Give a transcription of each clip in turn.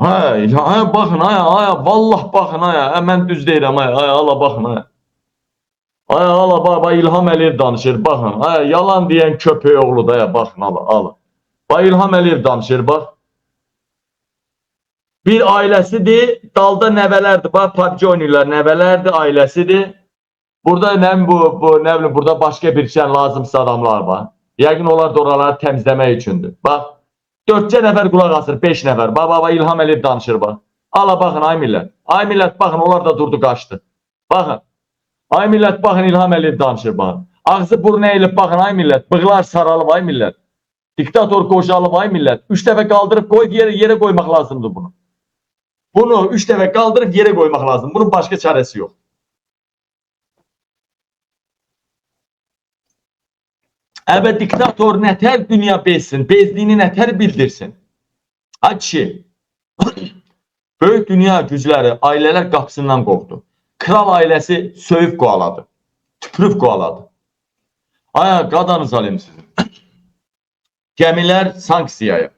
Baxın, vallah baxın, mən düz deyirəm, ala baxın, ala, İlham Əliyev danışır, baxın, yalan deyən köpək oğlu da, baxın, ala. İlham Əliyev danışır, bax. Bir ailəsidir, dalda nəvələrdir, bax, PUBG oynayırlar, nəvələrdir, ailəsidir. Burada nə bilim, burada başqa bir şey lazımsa adamlar var. Yəqin onlar da oraları təmizləmək üçündür. Bax, 4 nəfər qulaq asır, 5 nəfər. Bax, İlham Əliyev danışır, bax. Ala, baxın, ay millət, baxın, onlar da durdu, qaçdı. Baxın, ay millət, baxın, İlham Əliyev danışır, baxın. Ağzı burnu əyilib, baxın, ay millət, bığlar saralıb, ay millət. Diktator qocalıb, ay millət. 3 dəfə qaldırıb, yerə qoymaq lazımdır bunu. Bunu 3 dəfə qaldırıb, yerə qoymaq lazım. Bunun başqa çarəsi yox. Diktator nətər dünya bezsin, bezdiyini nətər bildirsin. Kişi, böyük dünya gücləri, ailələr qapısından qovdu. Kral ailəsi söyüb qoaladı, tüpürüb qoaladı. Qadanız alayım sizin. Gəmilər sanksiyaya,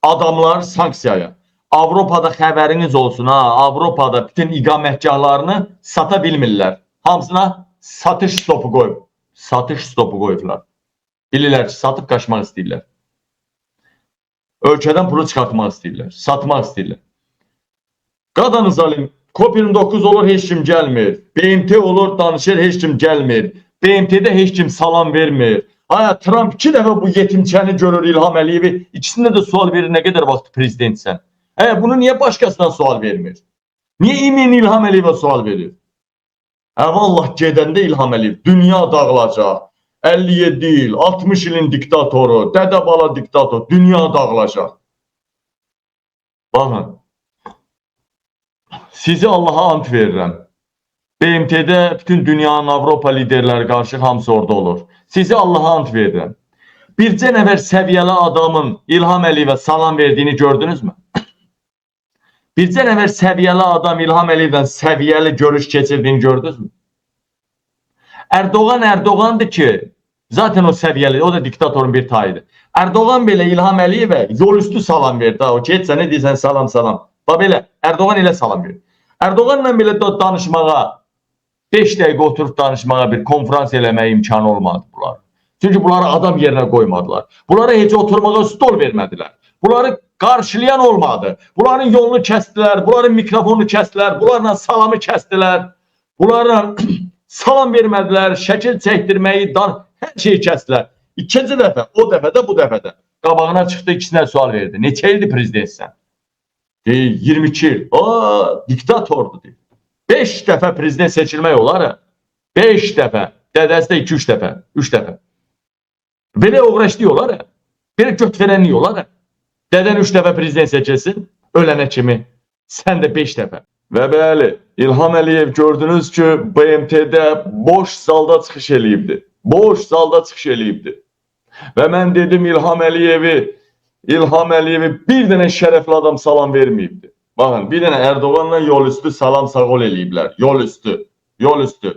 adamlar sanksiyaya. Avropada xəbəriniz olsun, Avropada bütün iqamətgahlarını sata bilmirlər. Hamısına satış stopu qoyub. Satış stopu qoyublar. Bilirlər ki, satıb qaçmaq istəyirlər. Ölkədən pulu çıxartmaq istəyirlər. Satmaq istəyirlər. Qadanız alayım, COP29 olur, heç kim gəlmir. BMT olur, danışır, heç kim gəlmir. BMT-də heç kim salam vermir. Trump 2 dəfə bu yetimçəni görür, İlham Əliyevi. İkisində də sual verir, nə qədər vaxt prezidentsən. Bunu niyə başqasından sual vermir? Niyə İmin İlham Əliyevə sual verir? Vallah gedəndə İlham Əliyev, dünya dağılacaq. 57 il, 60 ilin diktatoru, dədə bala diktator, dünya dağılacaq. Baxın, sizi Allaha ant verirəm. BMT-də bütün dünyanın Avropa liderləri qarşı hamısı orada olur. Sizi Allaha ant verirəm. Bircə nəfər səviyyəli adamın İlham Əliyevə salam verdiyini gördünüzmü? Bircə nəfər səviyyəli adam İlham Əliyevdən səviyyəli görüş keçirdiyini gördünüzmü? Erdoğandır ki, zaten o səviyyəli, o da diktatorun bir tayıdır. Erdoğan belə İlham Əliyevə yol üstü salam verdi. O getsə ne deyirsən, salam. Bax belə, Erdoğan elə salam verir. Erdoğanla belə danışmağa, 5 dəqiqə oturup danışmağa, bir konferans eləməyə imkanı olmadı bunlar. Çünki bunları adam yerinə qoymadılar. Bunlara heç oturmağa stol vermədilər. Bunları qarşılayan olmadı. Bunların yolunu kəsdilər, bunların mikrofonunu kəsdilər, bunlarla salamı kəsdilər. Bunlarla salam vermədilər, şəkil çəkdirməyi, hər şeyi kəsdilər. İkinci dəfə, o dəfə də, bu dəfə də. Qabağına çıxdı, ikisinə sual verdi. Neçə ildir prezidentsən? 22 il. Diktatordu deyir. 5 dəfə prezident seçilmək olar. 5 dəfə. Dədəsi də 2-3 dəfə. 3 dəfə. Belə uğraşdı olar. Belə göt verənlik olar. Dədən 3 dəfə prezident seçilsin, ölənə kimi. Sən də 5 dəfə. Və bəli, İlham Əliyev gördünüz ki, BMT-də boş salda çıxış eləyibdi. Boş salda çıxış eləyibdi. Və mən dedim İlham Əliyevi bir dənə şərəfli adam salam verməyibdi. Baxın, bir dənə Erdoğanla yol üstü salam sağol eləyiblər. Yol üstü.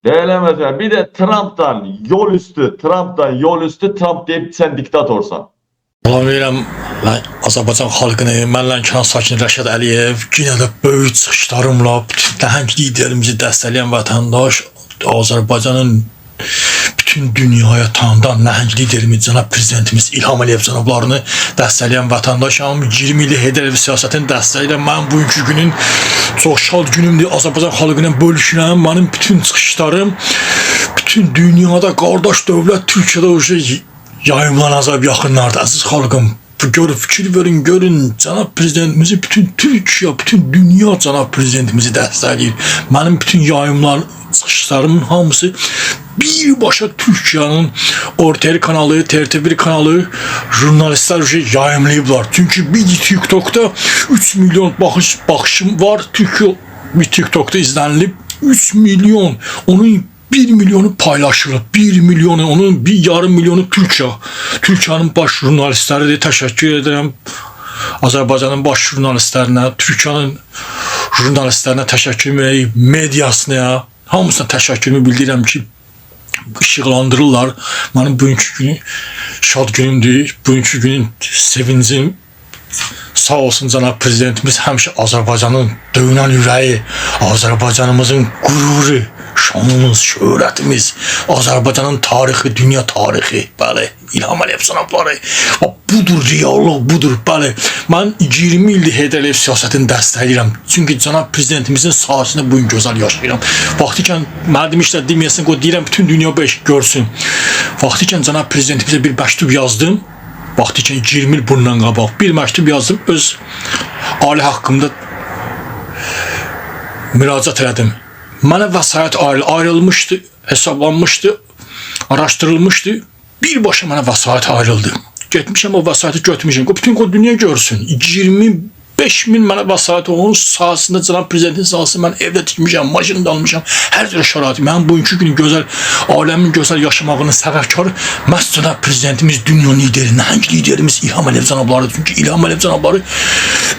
Deyələməsən, bir də Trump'dan yol üstü, Trump deyib sən diktatorsan. Salam verirəm Azərbaycan xalqını, mənlə kənar sakini Rəşad Əliyev, yenə də böyük çıxışlarımla bütün nəhəng liderimizi dəstəkləyən vətəndaş, Azərbaycanın bütün dünyaya tanıdan nəhəng liderimiz, cənab prezidentimiz İlham Əliyev cənablarını dəstəkləyən vətəndaşam. 20 illik Heydər Əliyev siyasətini dəstəkləyirəm. Mənim bugünkü günün çox şad günümdür. Azərbaycan xalqıyla bölüşürəm. Mənim bütün çıxışlarım bütün dünyada qardaş dövlət Türkiyədə yayımlanacaq yaxınlarda. Əziz xalqım, görün, fikir verin, görün, cənab prezidentimizi bütün Türkiyə, bütün dünya cənab prezidentimizi dəstəkləyir. Mənim bütün yayımlar, çıxışlarımın hamısı birbaşa Türkiyənin ORTR kanalı, TRT1 kanalı, jurnalistlər yayımlayıblar. Çünki bir TikTok'da 3 milyon baxışım var. Bir TikTok'da izlənilib 3 milyon. Onun 1 milyonu paylaşılıb. 1 milyonu, onun yarım milyonu Türkiyənin baş jurnalistləridir. Təşəkkür edirəm. Azərbaycanın baş jurnalistlərinə, Türkiyənin jurnalistlərinə təşəkkür edirəm. Mediasına, hamısına təşəkkürümü bildirirəm ki, işıqlandırırlar. Mənim bugünkü günü şad günümdür. Bugünkü günün sevincim Sağ olsun cənab prezidentimiz həmişə Azərbaycanın döyünən ürəyi, Azərbaycanımızın qüruru, şanımız, şöhrətimiz, Azərbaycanın tarixi, dünya tarixi, bəli, İlham Əliyev cənabları. Budur reallıq, budur, bəli. Mən 20 ildir Heydər Əliyev siyasətini dəstəkləyirəm. Çünki cənab prezidentimizin sayəsində bu gün gözəl yaşayıram. Vaxtikən mənə demişlər, deməyəsən, deyirəm, bütün dünya bu eşi görsün. Vaxtikən cənab prezidentimizə bir məktub yazdım. Vaxtikən 20 il bundan qabaq bir məktub yazdım, öz ailə haqqımda müraciət elədim. Mənə vəsayət ayrılmışdı, hesablanmışdı, araşdırılmışdı. Birbaşa mənə vəsayət ayrıldı. Getmişəm, o vəsayəti götürmüşəm. Bütün dünya görsün. 25.000 mənə vəsayət onun sahasında, cənab prezidentin sahasında mən evdə tikmişəm, maşını da almışam. Hər cürə şəraiti. Mənim bugünkü günün gözəl, aləmin gözəl yaşamağının səbəbkarı məhz cənab prezidentimiz, dünya lideri, nəhəng liderimiz İlham Əliyev cənablarıdır. Çünki İlham Əliyev cənabları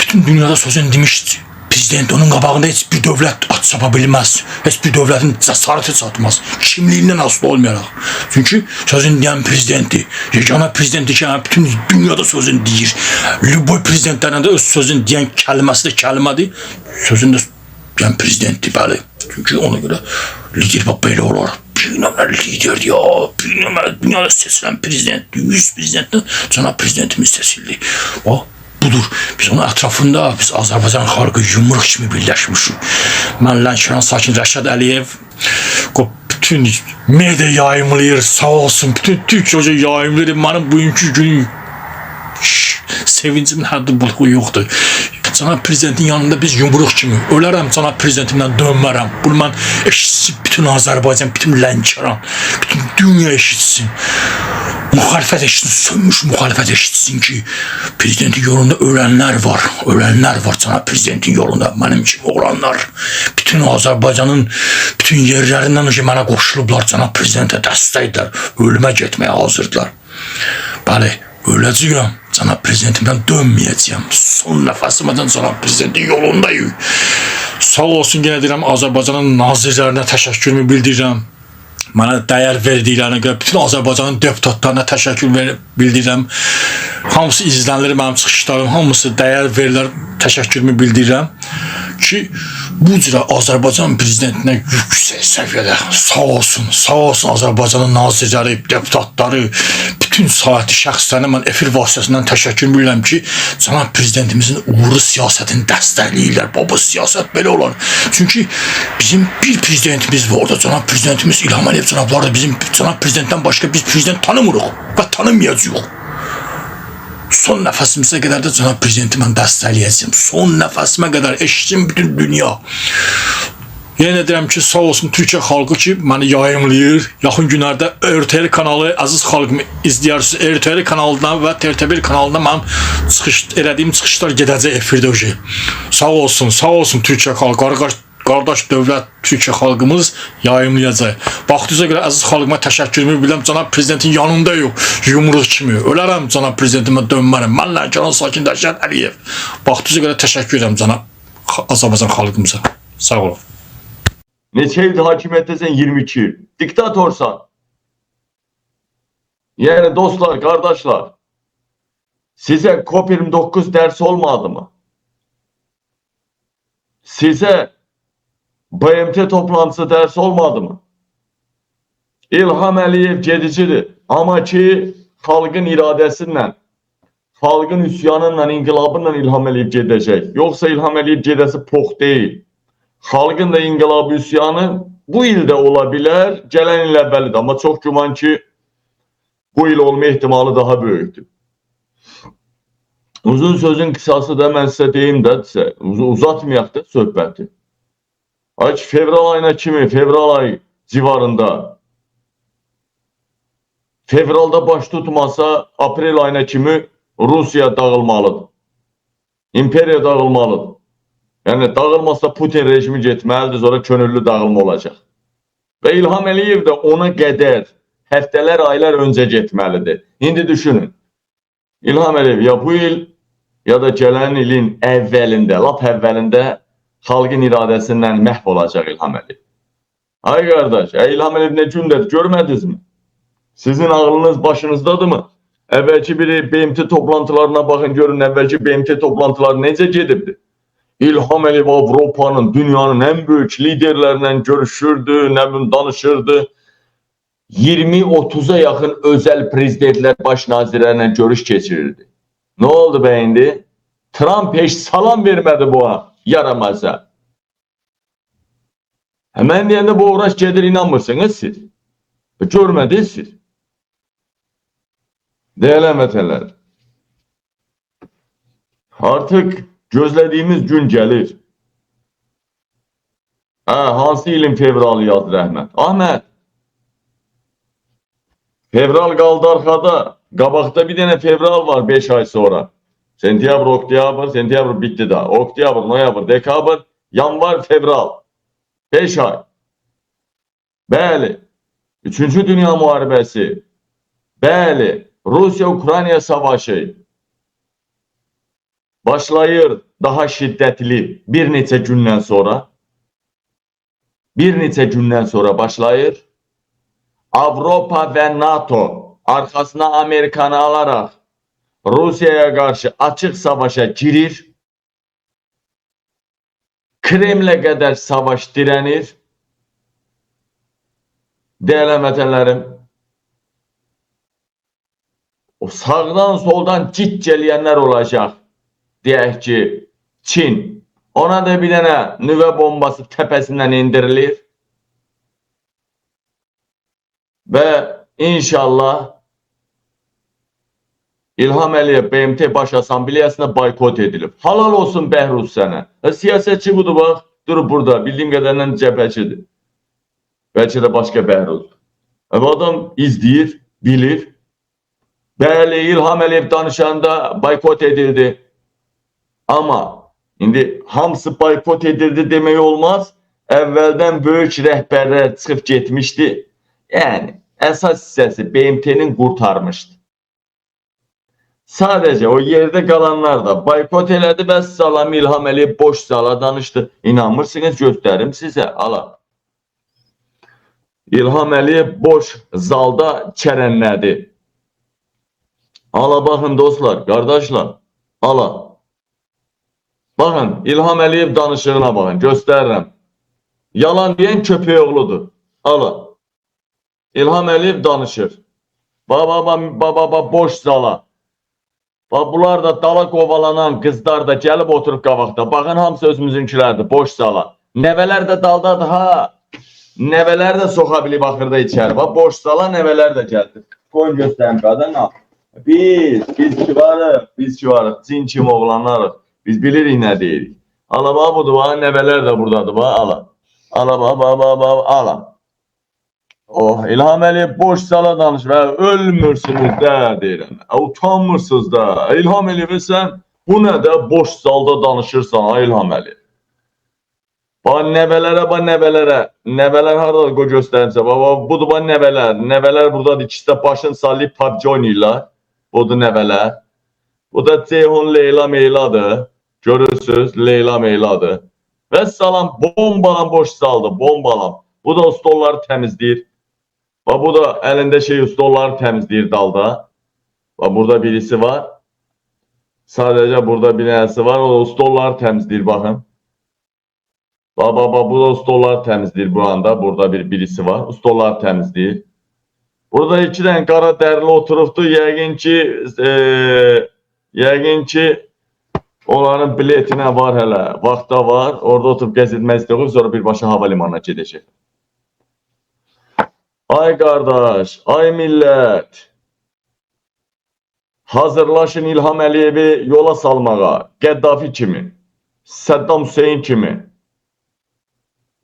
bütün dünyada sözünü demişdi. Prezident onun qabağında heç bir dövlət at çapa bilməz. Heç bir dövlətin cəsarəti çatmaz. Kimliyindən asılı olmayaraq. Çünki sözünü deyən prezidentdir. Yeganə prezidentdir ki, bütün dünyada sözünü deyir. Lüboy prezidentlərlə də öz sözünü deyən kəlməsi də kəlmədir. Sözünü də deyən prezidentdir, bəli. Çünki ona görə lider belə olar. Bir nömrəli liderdir ya. Bir nömrəli dünyada seçilən prezidentdir. 100 prezidentdən cənab prezidentimiz seçildi. O budur. Biz onun ətrafında, biz Azərbaycan xalqı yumruq kimi birləşmişik. Mən Lənkəran sakin Rəşad Əliyev bütün media yayımlayır, sağ olsun. Bütün Türkçə yayımlayır. Mənim bugünkü günün sevincimin həddi buluğu yoxdur. Cənab prezidentin yanında biz yumruq kimi ölərəm, cənab prezidentimdən dönmərəm. Bunu mən eşitsin bütün Azərbaycan, bütün Lənkəran, bütün dünya eşitsin. Müxalifət eşitsin, sönmüş müxalifət eşitsin ki, prezidentin yolunda ölənlər var cənab prezidentin yolunda, mənim kimi olanlar. Bütün Azərbaycanın bütün yerlərindən ki, mənə qoşulublar, cənab prezidentə dəstəklər, ölümə getməyə hazırdılar. Bəli, öləcəyəm, cənab prezidentimdən dönməyəcəyəm. Son nəfəsimdən cənab prezidentin yolundayım. Sağ olsun, yenə deyirəm, Azərbaycanın nazirlərinə təşəkkürümü bildirirəm. Mənə dəyər verdiklərinə görə bütün Azərbaycanın deputatlarına təşəkkür bildirirəm. Hamısı izlənilir mənim çıxışlarım, hamısı dəyər verirlər, təşəkkürümü bildirirəm ki, bu cürə Azərbaycan prezidentinə yüksək səviyyədə sağ olsun Azərbaycanın nazirləri, deputatları, bütün sahəti şəxslərinə mən efir vasitəsindən təşəkkür bilirəm ki, cənab prezidentimizin uğurlu siyasətini dəstəkləyirlər. Baba, siyasət belə olar. Çünki bizim bir prezidentimiz var orada, cənab prezidentimiz İlham Əliyev cənabları, bizim cənab prezidentdən başqa biz prezident tanımırıq və tanımayacağıq. Son nəfəsimizə qədər də cənab prezidenti mən dəstəkləyəcəm. Son nəfəsimə qədər eşitsin bütün dünya. Yenə deyirəm ki, sağ olsun Türkiyə xalqı ki, məni yayımlayır. Yaxın günlərdə RTR kanalı, əziz xalqımı izləyirsiniz. RTR kanalından və TRT1 kanalından mənim elədiyim çıxışlar gedəcək efirdə. Sağ olsun Türkiyə xalqı. Qardaş dövlət Türkiyə xalqımız yayımlayacaq. Vaxtınıza görə əziz xalqıma təşəkkürümü bilirəm. Cənab prezidentin yanında yox, yumruq kimi. Ölərəm, cənab prezidentimə dönmərəm. Mən Lənkəran sakin Rəşad Əliyev. Vaxtınıza görə təşəkkür edirəm cənab Azərbaycan xalqımıza. Sağ olun. Neçə ildir hakimiyyətdəsən? 22 il. Diktatorsan. Yəni dostlar, qardaşlar, sizə COP29 dərsi olmadı mı? Sizə BMT toplantısı dərsi olmadı mı? İlham Əliyev gedicidir. Amma ki, xalqın iradəsindən, xalqın üsyanınla, inqilabınla İlham Əliyev gedəcək. Yoxsa İlham Əliyev gedəsi pox deyil. Xalqın da inqilabı üsyanı bu ildə ola bilər, gələn il əvvəlidir. Amma çox güman ki, bu il olma ehtimalı daha böyükdür. Uzun sözün qısası da mən sizə deyim də, uzatmayaq da söhbəti. Fevral ayına kimi, fevral ayı civarında, fevralda baş tutmasa, aprel ayına kimi Rusiya dağılmalıdır. İmperiya dağılmalıdır. Yəni, dağılmasa Putin rejimi getməlidir, sonra könüllü dağılma olacaq. Və İlham Əliyev də ona qədər həftələr, aylar öncə getməlidir. İndi düşünün, İlham Əliyev ya bu il, ya da gələn ilin əvvəlində, lap əvvəlində xalqın iradəsindən məhv olacaq İlham Əliyev. Ay qardaş, İlham Əliyev nə gündədir, görmədiniz mi? Sizin ağlınız başınızdadır mı? Əvvəlki biri BMT toplantılarına baxın, görün əvvəlki BMT toplantıları necə gedibdi. İlham Əliyev Avropanın, dünyanın ən böyük liderlərindən görüşürdü, nə bilim danışırdı. 20-30'a yaxın özəl prezidentlər, baş nazirlərlə görüş keçirirdi. Nə oldu be indi? Trump heç salam vermədi bu yaramaza. Mən deyəndə bu uğraş gedir, inanmırsınız siz. Görmədiniz siz. Değerli vətənlər, artıq gözlədiyimiz gün gəlir. Hansı ilin fevralı yazdı Əhməd? Ahmet, fevral qaldı arxada. Qabaqda bir dənə fevral var 5 ay sonra. Sentyabr, oktyabr, sentyabr bitti daha. Oktyabr, noyabr, dekabr, yanvar, fevral. 5 ay. Bəli. 3-cü Dünya Müharibəsi. Bəli. Rusiya-Ukrayna savaşı. Başlayır daha şiddətli bir neçə gündən sonra. Bir neçə gündən sonra başlayır. Avropa ve NATO arkasına Amerikanı alarak Rusya'ya karşı açık savaşa girir. Kreml'e kadar savaş direnir. Değerli vətənlərim, o sağdan soldan cit gelyenler olacak. Deyək ki, Çin. Ona da bir dənə nüvə bombası tepesinden indirilir. Ve inşallah İlham Əliyev BMT Baş Assambleyasına boykot edilib. Halal olsun Bəhruz sənə. Siyasetçi budur bax. Durub burada. Bildiyim qədərindən cəbhəçidir. Bəlkə də başqa Bəhruz. Adam izləyir, bilir. Bəli, İlham Əliyev danışanda boykot edildi. Ama indi hamısı boykot edildi demək olmaz. Əvvəldən böyük rəhbərlər çıxıb getmişdi. Yani əsas hissəsi BMT'nin qurtarmışdı. Sadece o yerde kalanlar da boykot elədi və salam İlham Əliyev boş zala danışdı. İnanmırsınız, göstərim sizə. Ala. İlham Əliyev boş zalda çərənlədi. Ala baxın dostlar, qardaşlar. Ala. Baxın, İlham Əliyev danışığına baxın, göstərirəm. Yalan deyən köpək oğludur. Ala. İlham Əliyev danışır. Baba boş zala. Bunlar da dala qovalanan qızlar da gəlib oturub qabaqda. Baxın, hamısı özümüzünkilərdir, boş zala. Nəvələr də daldadır, ha. Nəvələr də soxa bilib axırda içəri. Boş zala nəvələr də gəldi. Qoyun göstərim qadına. Biz ki varıq, cin kimi oğlanlarıq. Biz bilirik nə deyirik. Ala budur, nəvələr də buradadır, ala. Ala. Oh, İlham Əliyev boş zala danış və ölmürsünüz də deyirəm. Utanmırsınız da. İlham Əliyev sən bu nə də boş zalda danışırsan, İlham Əliyev. Nəvələrə. Nəvələr harada qoy göstərimsə. Budur nəvələr. Nəvələr buradadır. İkisi də başını sallayıb PUBG oynayırlar. Budur nəvələr. Bu da Ceyhun Leyla Meyladır. Görürsünüz, Leyla Meyladır. Və salam, bombalan boş zaldır, bombalan. Bu da stolları təmizləyir. Bu da əlində stolları təmizləyir dalda. Burada birisi var. Sadəcə burada bir dənəsi var. O stolları təmizləyir, baxın. Bu da stolları təmizləyir bu anda. Burada birisi var. Stolları təmizləyir. Burada iki dənə qara dərli oturubdur. Yəqin ki onların biletinə var hələ. Vaxta var. Orada oturub gəzilmək istəyir. Sonra birbaşa hava limanına gedəcək. Ay qardaş, ay millət. Hazırlaşın İlham Əliyevi yola salmağa. Qəddafi kimi, Saddam Hüseyin kimi,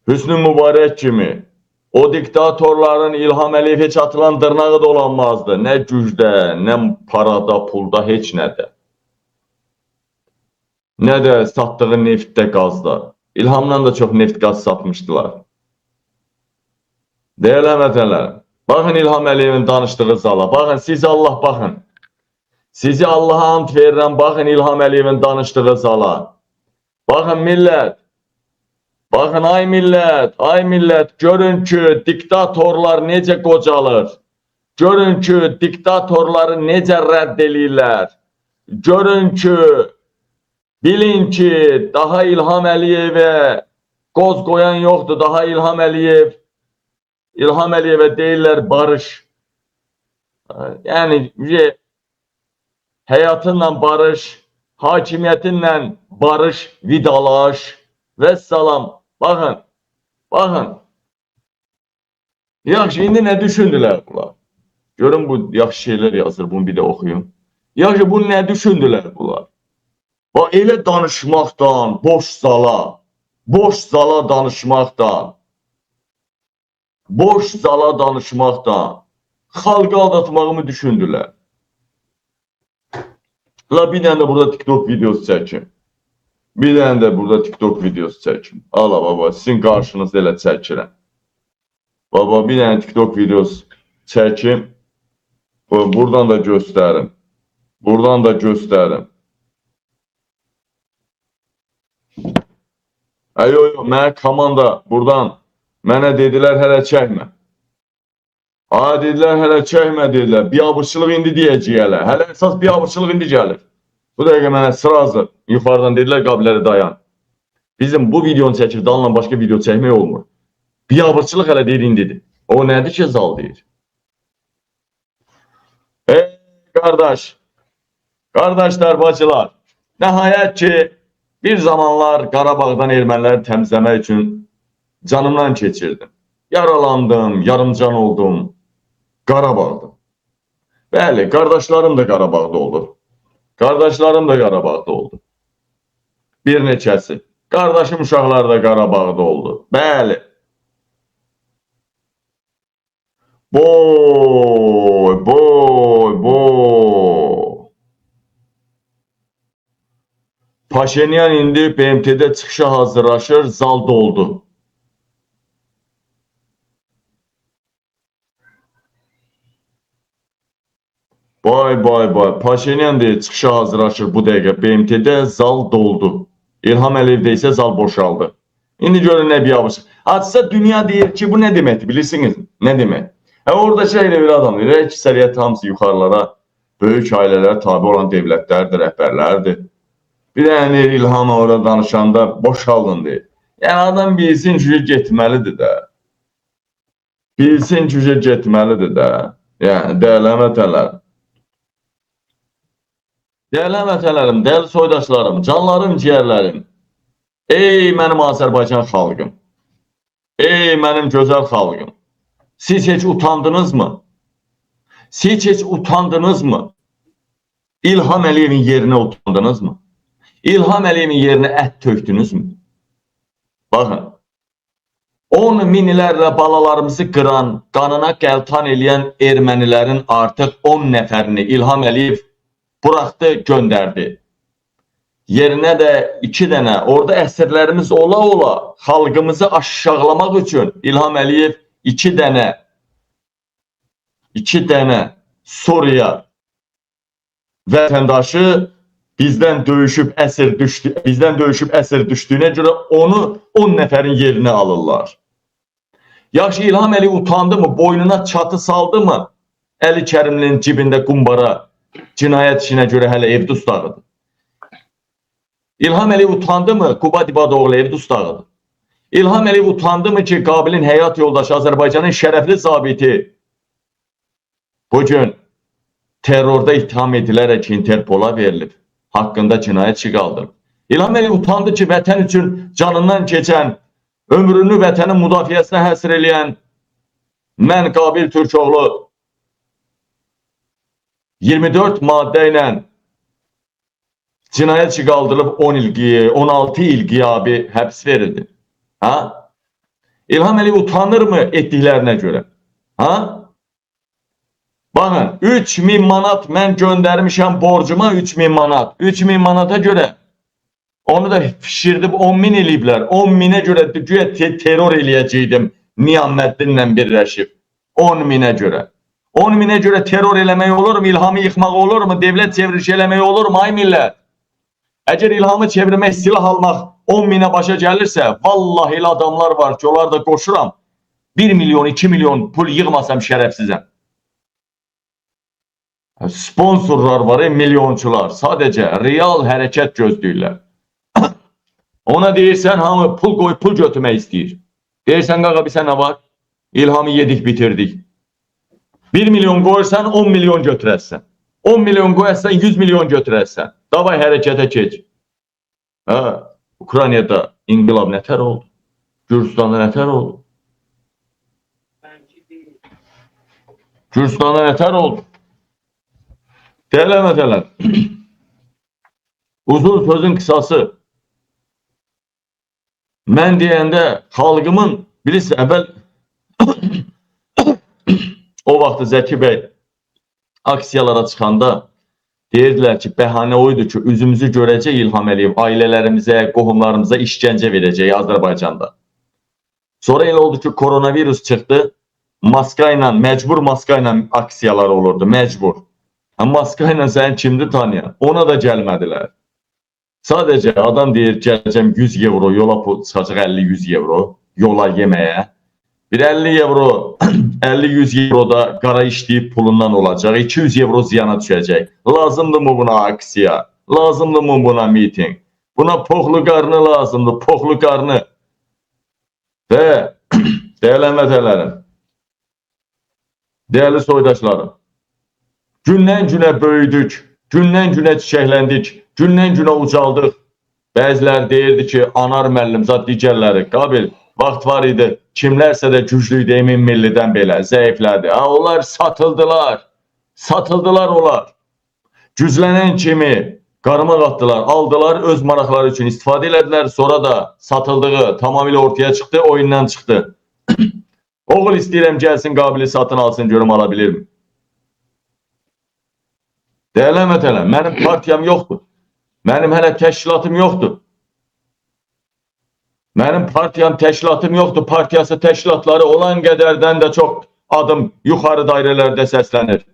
Hüsnü Mübarək kimi. O diktatorların İlham Əliyev heç atılan dırnağı dolanmazdı. Nə gücdə, nə parada, pulda, heç nədə. Nə də satdığı neftdə, qazda. İlhamdan da çox neft qaz satmışdılar. Değerli vətənlər, baxın İlham Əliyevin danışdığı zala, baxın sizi Allah baxın. Sizi Allah'a ant verirəm, baxın İlham Əliyevin danışdığı zala. Baxın millət, baxın ay millət, görün ki diktatorlar necə qocalır. Görün ki, diktatorları necə rədd eləyirlər. Görün ki, bilin ki, daha İlham Əliyevə qoz qoyan yoxdur. Daha İlham Əliyevə deyirlər barış. Yəni, həyatınla barış, hakimiyyətinlə barış, vidalaş və salam. Baxın. Yaxşı, indi nə düşündülər bunlar? Görün, bu yaxşı şeylər yazır, bunu bir də oxuyun. Yaxşı, bunu nə düşündülər bunlar? Bax, elə danışmaqdan, boş zala danışmaqdan, xalqı aldatmağı mı düşündülər? La, bir dənə də burada TikTok videosu çəkin. Ala baba, sizin qarşınızda elə çəkirəm. Baba, bir dənə TikTok videosu çəkim. Buradan da göstərim. Yox, mənə komanda buradan mənə dedilər hələ çəkmə. Dedilər. Biabırçılıq indi deyəcək hələ. Hələ əsas biabırçılıq indi gəlir. Bu dəqiqə mənə sırazı yuxarıdan dedilər, qabiləri dayan. Bizim bu videonu çəkir, dalından başqa video çəkmək olmur. Biabırçılıq hələ deyir indidir. O nədir ki, zal deyir? Qardaşlar, bacılar, nəhayət ki, bir zamanlar Qarabağdan erməniləri təmizləmək üçün canımdan keçirdim. Yaralandım, yarımcan oldum. Qarabağda. Bəli, qardaşlarım da Qarabağda oldu. Bir neçəsi. Qardaşım uşaqlar da Qarabağda oldu. Bəli. Boy. Paşinyan indi BMT'de çıxışa hazırlaşır, zal doldu. Vay. Paşinyan deyir, çıxışa hazırlaşır bu dəqiqə. BMT'de zal doldu. İlham Əliyevdə isə zal boşaldı. İndi görün nə biabırçı. Hadisa dünya deyir ki, bu nə deməkdir, bilirsiniz? Nə demək? Orada elə bir adam deyir, əksəriyyət hamısı yuxarılara, böyük ailələrə tabi olan devlətlərdir, rəhbərlərdir. Bir dənə İlham orada danışanda boşaldın deyir. Yəni adam bilsin ki, getməlidir də. Yəni, dəyərli vətənlərim, dəyərli soydaşlarım, canlarım, ciyərlərim. Ey mənim Azərbaycan xalqım. Ey mənim gözəl xalqım. Siz heç utandınızmı? İlham Əliyevin yerinə utandınızmı? İlham Əliyevin yerinə ət tökdünüzmü? Baxın. 10 minlərlə balalarımızı qıran, qanına qəltan eləyən ermənilərin artıq 10 nəfərini İlham Əliyev buraxdı, göndərdi. Yerinə də 2 dənə, orada əsirlərimiz ola xalqımızı aşağılamaq üçün İlham Əliyev 2 dənə Suriya vətəndaşı bizdən döyüşüb əsir düşdüyünə görə onu 10 nəfərin yerinə alırlar. Yaxşı, İlham Əliyev utandı mı? Boynuna çatı saldı mı? Əli Kərimlinin cibində qumbara cinayət işinə görə hələ ev dustağıdır. İlham Əliyev utandı mı? Quba Dibadoğlu ev dustağıdır. İlham Əliyev utandı mı ki, Qabilin həyat yoldaşı Azərbaycanın şərəfli zabiti bugün terrorda ittiham edilərək Interpola verilib. Haqqında cinayət işi qaldırıb. İlham Əliyev utandı ki, vətən üçün canından keçən, ömrünü vətənin müdafiəsinə həsr eləyən mən Qabil Türkoğlu 24 maddə ilə cinayət işi qaldırılıb 16 il qiyabi həbs verildi. İlham Əliyev utanır mı etdiklərinə görə? Baxın, 3000 manat mən göndərmişəm borcuma 3000 manat. 3000 manata görə onu da pişirdib 10.000 eləyiblər. 10.000'ə görə güya terror eləyəcəkdim Niyaməddinlə birləşib. 10.000'ə görə. 10.000'ə görə terror eləmək olur mu? İlhamı yıxmaq olur mu? Devlət çevriliş eləmək olur mu? Ay millət! Əgər İlhamı çevirmək, silah almaq 10.000'ə başa gəlirsə, vallahi elə adamlar var ki, onlar da qoşuram. 1 milyon, 2 milyon pul yığmasam şərəfsizəm. Sponsorlar var, milyonçular. Sadəcə real hərəkət gözləyirlər. Ona deyirsən, hamı pul qoyub pul götürmək istəyir. Deyirsən, qaqa bir sənə var, İlhamı yedik, bitirdik. 1 milyon qoyursan, 10 milyon götürərsən. 10 milyon qoyarsan, 100 milyon götürərsən. Davay hərəkətə keç. Ukraynada inqilab nətər oldu? Gürcüstanda nətər oldu? Gürcüstanda nətər oldu? Dəyərlənmədələr. Uzun sözün qısası. Mən deyəndə xalqımın, bilirsin, əvvəl o vaxtı Zəki bəy aksiyalara çıxanda deyirdilər ki, bəhanə oydu ki, üzümüzü görəcək İlham Əliyev, ailələrimizə, qohumlarımıza işgəncə verəcək Azərbaycanda. Sonra elə oldu ki, koronavirus çıxdı, maska ilə, məcbur maska ilə aksiyalar olurdu, məcbur. Maska ilə səni kimdir tanıyan? Ona da gəlmədilər. Sadəcə adam deyir, gələcəm 100 euro, yola çıxacaq 50-100 euro, yola yeməyə. Bir 50 euro, 50-100 euro da qara işləyib pulundan olacaq, 200 euro ziyana düşəcək. Lazımdır mı buna aksiya? Lazımdır mı buna miting? Buna poxlu qarnı lazımdır, poxlu qarnı. Və dəyərlənmədələrim, dəyərli soydaşlarım, gündən günə böyüdük, gündən günə çiçəkləndik, gündən günə ucaldıq. Bəziləri deyirdi ki, Anar müəllim, zat digərləri, qabil, vaxt var idi, kimlərsə də güclüydü, Emin Millidən belə, zəiflədi. Onlar satıldılar, satıldılar onlar. Güclənən kimi qarmaq atdılar, aldılar, öz maraqları üçün istifadə elədilər, sonra da satıldığı tamamilə ortaya çıxdı, oyundan çıxdı. Oğul istəyirəm gəlsin, qabili satın alsın, görüm alabilir mi? Dəyərlənmətələ, mənim partiyam yoxdur. Mənim hələ təşkilatım yoxdur. Mənim partiyam, təşkilatım yoxdur. Partiyası təşkilatları olan qədərdən də çox adım yuxarı dairələrdə səslənir.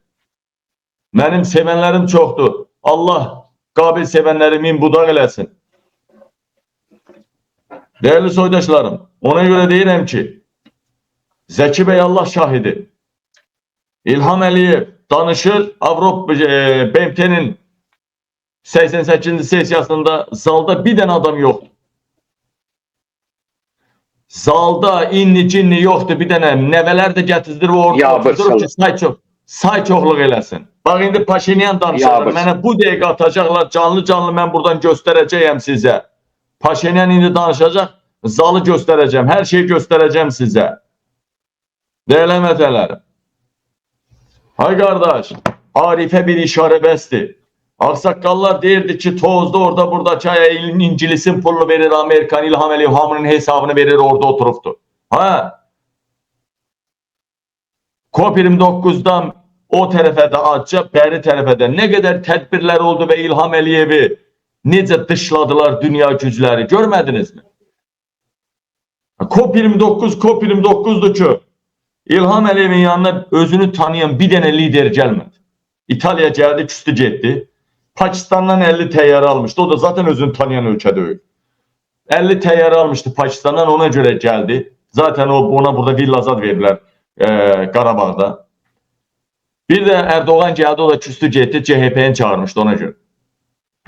Mənim sevənlərim çoxdur. Allah qabil sevənləri min budaq eləsin. Dəyərli soydaşlarım, ona görə deyirəm ki, Zəki bəy Allah şahidi. İlham Əliyev danışır, Avropa BMT-nin 88-ci sesiyasında zalda bir dənə adam yoxdur. Zalda inni cinni yoxdur, bir dənə nəvələr də gətirdir və orada oturur ki, say çoxluq eləsin. Bax, indi Paşinyan danışarlar, mənə bu dəqiqə atacaqlar, canlı-canlı mən buradan göstərəcəyəm sizə. Paşinyan indi danışacaq, zalı göstərəcəm, hər şeyi göstərəcəm sizə. Dəyərlənmətələrim. Hay qardaş, Arifə bir işarə bəsdir. Ağsaqqallar deyirdi ki, tozda orada buradakı İngilisin pulunu verir, Amerikan İlham Əliyev hamının hesabını verir, orada oturubdur. COP29'dan o tərəfə də acca, bəri tərəfə də nə qədər tədbirlər oldu və İlham Əliyevi necə dışladılar dünya gücləri, görmədiniz mi? COP29'dur ki, İlham Əliyevin yanına özünü tanıyan bir dənə lider gəlmədi. İtaliya gəldi, küstü getdi. Pakistandan 50 təyyarə almışdı. O da zaten özünü tanıyan ölkə deyil. 50 təyyarə almışdı Pakistandan, ona görə gəldi. Zaten ona burada villazad verdilər Qarabağda. Bir də Erdoğan gəldi, o da küstü getdi, CHP'ni çağırmışdı ona görə.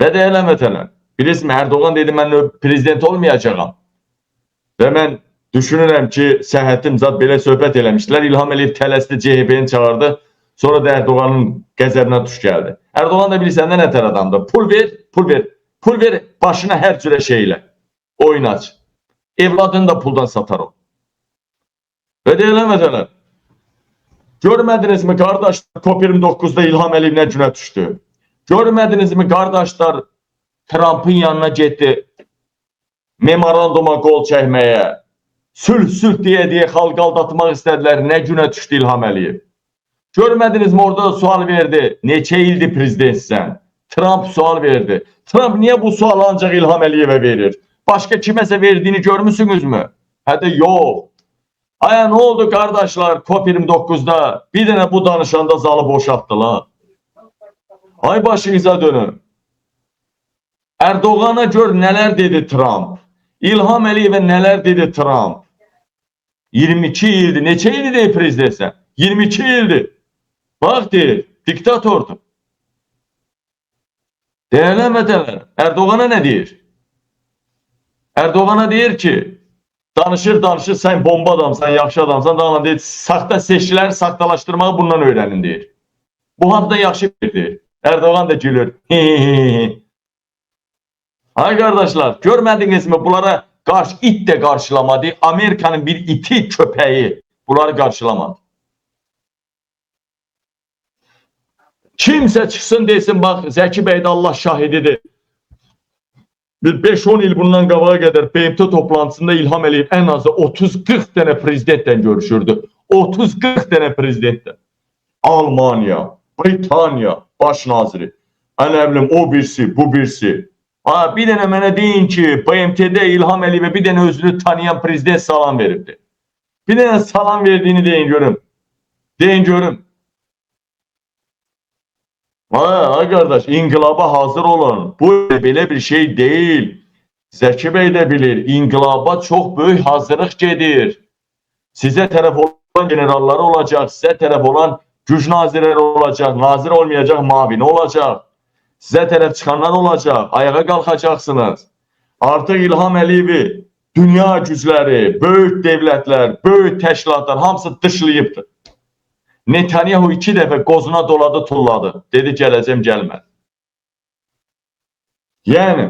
Və dəyərlənmətələr. Bilirsiniz, Erdoğan dedi, mən prezident olmayacağam. Və mən düşünürəm ki, Səhhətim zat belə söhbət eləmişdilər. İlham Əliyev tələsdi, CHP'ni çağırdı. Sonra da Erdoğan'ın qəzəbinə tuş gəldi. Erdoğan da bilirsən nə nətər adamdır. Pul ver, pul ver. Pul ver, başına hər cürə şeylə. Oyun aç. Evladını da puldan satar o. Və deyilənmədələr. Görmədinizmi qardaşlar, COP29'da İlham Əliyev nə günə düşdü? Görmədinizmi qardaşlar, Trump'ın yanına getdi, memoranduma qol çəkməyə, sülh deyə xalq aldatmaq istədilər, nə günə düşdü İlham Əliyev? Görmədinizmi orada da sual verdi, neçə ildir prezidentsən? Trump sual verdi. Trump niyə bu sualı ancaq İlham Əliyevə verir? Başqa kiməsə verdiğini görmüsünüzmü? Hədə yox. Aya nə oldu qardaşlar COP29'da bir dənə bu danışanda zalı boşaltdılar. Ay başınıza dönün. Erdoğan'a gör nələr dedi Trump. İlham Əliyevə nələr dedi Trump. 22 ildir. Neçə ildir deyir prezidentsən? 22 ildir. Bak deyir, diktatordur. Değerlendirmeler. Erdoğan'a ne deyir? Erdoğan'a deyir ki, danışır sen bomba adamsan, yaxşı adamsan, daha deyir, saxta seçkiləri saxtalaşdırmağı bundan öyrənin deyir. Bu haqda yaxşı deyir. Erdoğan da gülür. Hay kardeşler, görmədiniz mi bunlara qarşı it de qarşılamadı. Amerikanın bir iti köpeği bunları qarşılamadı. Kimsə çıxsın desin, bax Zəki bəy də Allah şahididir. Bir 5-10 il bundan qabağa qədər BMT toplantısında İlham Əliyev ən azı 30-40 dənə prezidentlə görüşürdü. 30-40 dənə prezidentlə. Almanya, Britanya baş naziri. Nə bilim o birisi, bu birisi. Bir dənə mənə deyin ki, BMT'də İlham Əliyevə bir dənə özünü tanıyan prezident salam veribdi. Bir dənə salam verdiğini deyin görüm. Deyin görüm. Ay kardeş, inkılaba hazır olun. Bu belə bir şey değil. Zəki bəy də bilir, inkılaba çok büyük hazırlık gedir. Size tərəf olan generalları olacak, size tərəf olan güc nazirləri olacak, nazir olmayacak mavini olacak. Size tərəf çıxanlar olacak, ayağa qalxacaqsınız. Artık İlham Əliyevi dünya gücləri, böyük devletler, böyük təşkilatlar hamısı dışlayıbdır. Netanyahu 2 dəfə qozuna doladı, tulladı. Dedi gələcəm, gəlmədi. Yəni,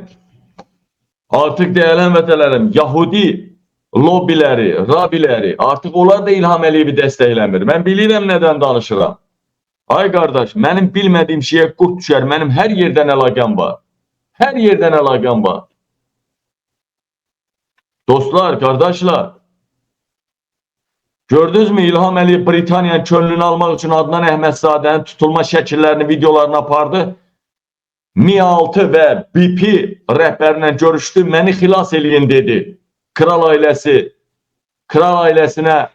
artıq deyilən vətələrim, Yahudi lobiləri, rabiləri, artıq onlar da İlham Əliyevi dəstəkləmir. Mən bilirəm nədən danışıram. Ay qardaş, mənim bilmədiyim şeyə qurt düşər, mənim hər yerdən əlaqəm var. Hər yerdən əlaqəm var. Dostlar, qardaşlar, gördünüz mü İlham Əliyev Britaniyanın könlünü almaq üçün Adnan Əhmədzadənin tutulma şəkillərini, videolarını apardı. Mi-6 və BP rəhbərlə görüşdü, məni xilas eləyin dedi. Kral ailəsinə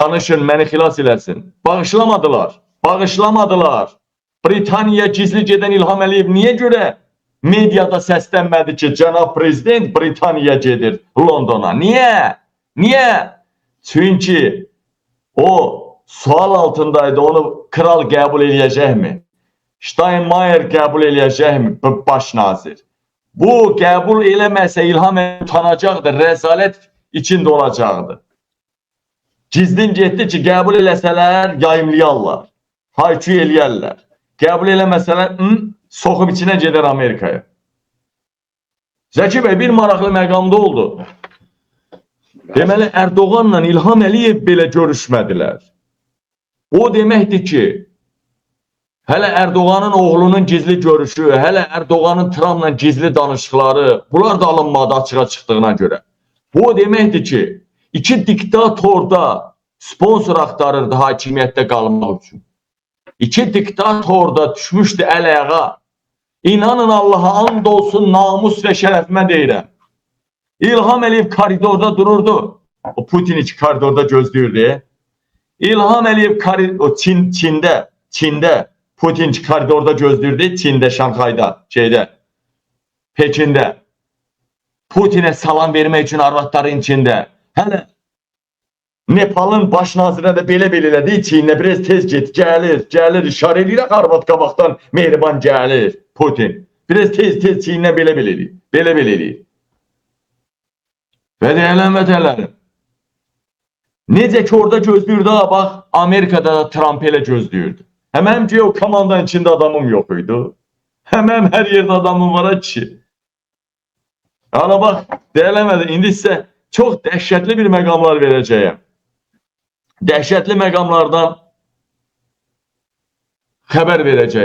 danışın, məni xilas eləsin. Bağışlamadılar, bağışlamadılar. Britaniya gizli gedən İlham Əliyev niyə görə mediada səslənmədi ki, cənab prezident Britaniya gedir Londona? Niyə? Niyə? Çünkü o sual altındaydı, onu kral qəbul eləyəcəkmi? Steinmeier qəbul eləyəcəkmi baş nazir? Bu qəbul eləməsə İlham Əliyev utanacaqdı, rəzalət içində olacaqdı. Gizlin getdi ki, qəbul eləsələr yayımlayarlar, haykü eləyərlər. Qəbul eləməsələr soxub içinə gedər Amerikaya. Zəki bəy bir maraqlı məqamda oldu. Deməli, Erdoğanla İlham Əliyev belə görüşmədilər. O deməkdir ki, hələ Erdoğanın oğlunun gizli görüşü, hələ Erdoğanın Trump'la gizli danışıqları, bunlar da alınmadı açığa çıxdığına görə. Bu o deməkdir ki, iki diktator da sponsor axtarırdı hakimiyyətdə qalmaq üçün. İki diktator da düşmüşdü əl-ayağa. İnanın Allah'a and olsun, namus və şərəfimə deyirəm. İlham Əliyev koridorda dururdu. O Putin iki koridorda gözləyirdi. İlham Əliyev Çində Putin iki koridorda gözləyirdi. Çində, Şanxayda, Pekində. Putin'e salam vermək üçün arvadların içində. Hələ Nepal'ın baş nazirinə də belə-belə elədi. Çinlə biraz tez get, gəlir, işarə eləyirək arvad qabaqdan mehriban gəlir Putin. Biraz tez Çinlə belə-belə eləyir. Və deyilən vətənlərim, necə ki orada gözləyirdi, bax, Amerikada da Trump elə gözləyirdi. Həməm ki, o komandanın içində adamım yox idi. Həməm hər yerdə adamım var ki. Yəni, bax, deyilən vətənlərim, indi sizə çox dəhşətli bir məqamlar verəcəyəm. Dəhşətli məqamlardan xəbər verəcəyəm.